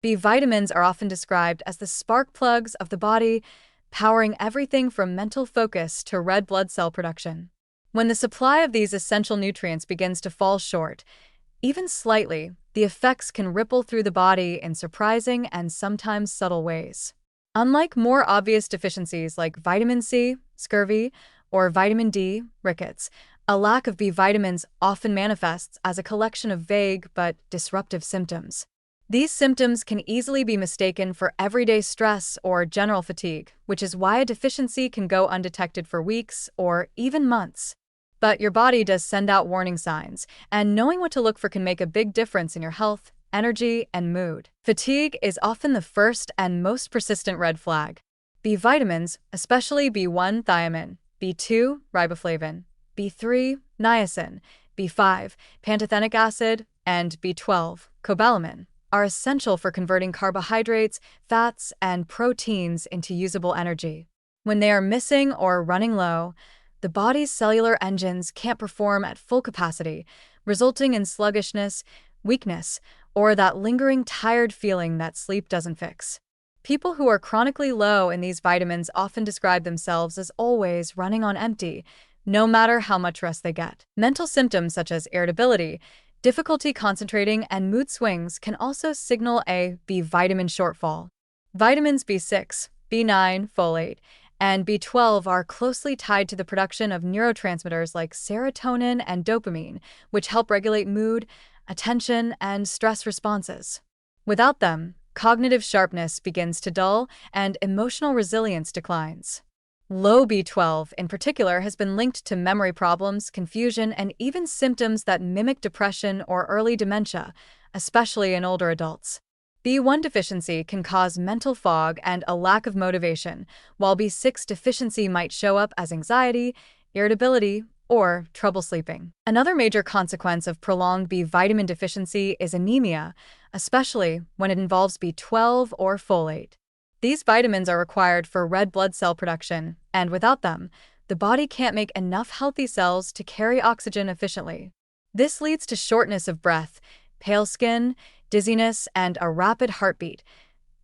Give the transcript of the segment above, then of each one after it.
B vitamins are often described as the spark plugs of the body, powering everything from mental focus to red blood cell production. When the supply of these essential nutrients begins to fall short, even slightly, the effects can ripple through the body in surprising and sometimes subtle ways. Unlike more obvious deficiencies like vitamin C, scurvy, or vitamin D, rickets, a lack of B vitamins often manifests as a collection of vague but disruptive symptoms. These symptoms can easily be mistaken for everyday stress or general fatigue, which is why a deficiency can go undetected for weeks or even months. But your body does send out warning signs, and knowing what to look for can make a big difference in your health, energy, and mood. Fatigue is often the first and most persistent red flag. B vitamins, especially B1 thiamine, B2 riboflavin, B3 niacin, B5 pantothenic acid, and B12 cobalamin, are essential for converting carbohydrates, fats, and proteins into usable energy. When they are missing or running low, the body's cellular engines can't perform at full capacity, resulting in sluggishness, weakness, or that lingering tired feeling that sleep doesn't fix. People who are chronically low in these vitamins often describe themselves as always running on empty, no matter how much rest they get. Mental symptoms such as irritability, difficulty concentrating, and mood swings can also signal a B vitamin shortfall. Vitamins B6, B9, folate, and B12 are closely tied to the production of neurotransmitters like serotonin and dopamine, which help regulate mood, attention, and stress responses. Without them, cognitive sharpness begins to dull and emotional resilience declines. Low B12, in particular, has been linked to memory problems, confusion, and even symptoms that mimic depression or early dementia, especially in older adults. B1 deficiency can cause mental fog and a lack of motivation, while B6 deficiency might show up as anxiety, irritability, or trouble sleeping. Another major consequence of prolonged B vitamin deficiency is anemia, especially when it involves B12 or folate. These vitamins are required for red blood cell production, and without them, the body can't make enough healthy cells to carry oxygen efficiently. This leads to shortness of breath, pale skin, dizziness, and a rapid heartbeat,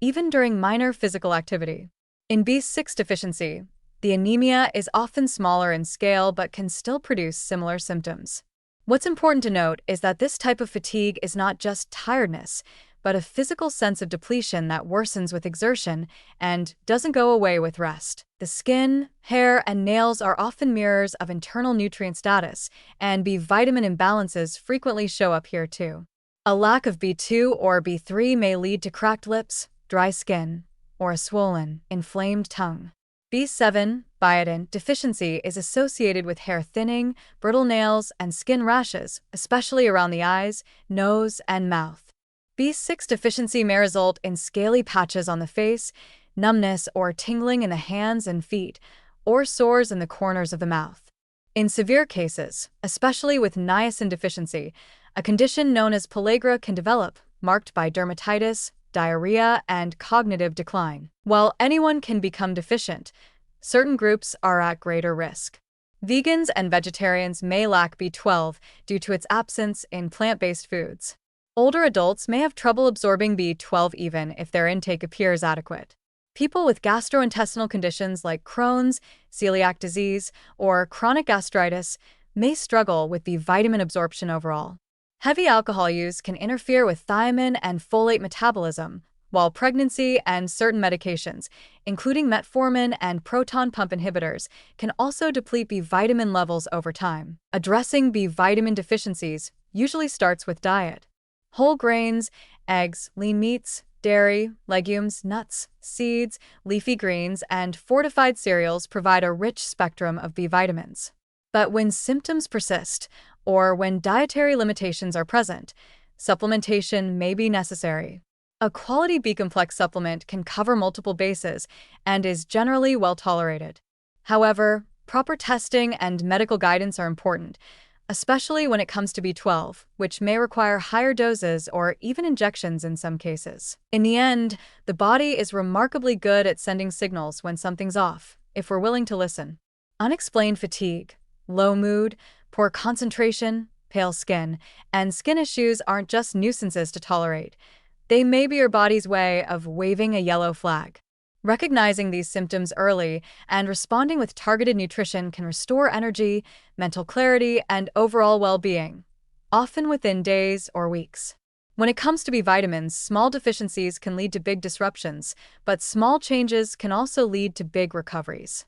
even during minor physical activity. In B6 deficiency, the anemia is often smaller in scale but can still produce similar symptoms. What's important to note is that this type of fatigue is not just tiredness, but a physical sense of depletion that worsens with exertion and doesn't go away with rest. The skin, hair, and nails are often mirrors of internal nutrient status, and B vitamin imbalances frequently show up here too. A lack of B2 or B3 may lead to cracked lips, dry skin, or a swollen, inflamed tongue. B7 biotin deficiency is associated with hair thinning, brittle nails, and skin rashes, especially around the eyes, nose, and mouth. B6 deficiency may result in scaly patches on the face, numbness or tingling in the hands and feet, or sores in the corners of the mouth. In severe cases, especially with niacin deficiency, a condition known as pellagra can develop, marked by dermatitis, diarrhea, and cognitive decline. While anyone can become deficient, certain groups are at greater risk. Vegans and vegetarians may lack B12 due to its absence in plant-based foods. Older adults may have trouble absorbing B12 even if their intake appears adequate. People with gastrointestinal conditions like Crohn's, celiac disease, or chronic gastritis may struggle with B vitamin absorption overall. Heavy alcohol use can interfere with thiamine and folate metabolism, while pregnancy and certain medications, including metformin and proton pump inhibitors, can also deplete B vitamin levels over time. Addressing B vitamin deficiencies usually starts with diet. Whole grains, eggs, lean meats, dairy, legumes, nuts, seeds, leafy greens, and fortified cereals provide a rich spectrum of B vitamins. But when symptoms persist, or when dietary limitations are present, supplementation may be necessary. A quality B-complex supplement can cover multiple bases and is generally well tolerated. However, proper testing and medical guidance are important, especially when it comes to B12, which may require higher doses or even injections in some cases. In the end, the body is remarkably good at sending signals when something's off, if we're willing to listen. Unexplained fatigue, low mood, poor concentration, pale skin, and skin issues aren't just nuisances to tolerate. They may be your body's way of waving a yellow flag. Recognizing these symptoms early and responding with targeted nutrition can restore energy, mental clarity, and overall well-being, often within days or weeks. When it comes to B vitamins, small deficiencies can lead to big disruptions, but small changes can also lead to big recoveries.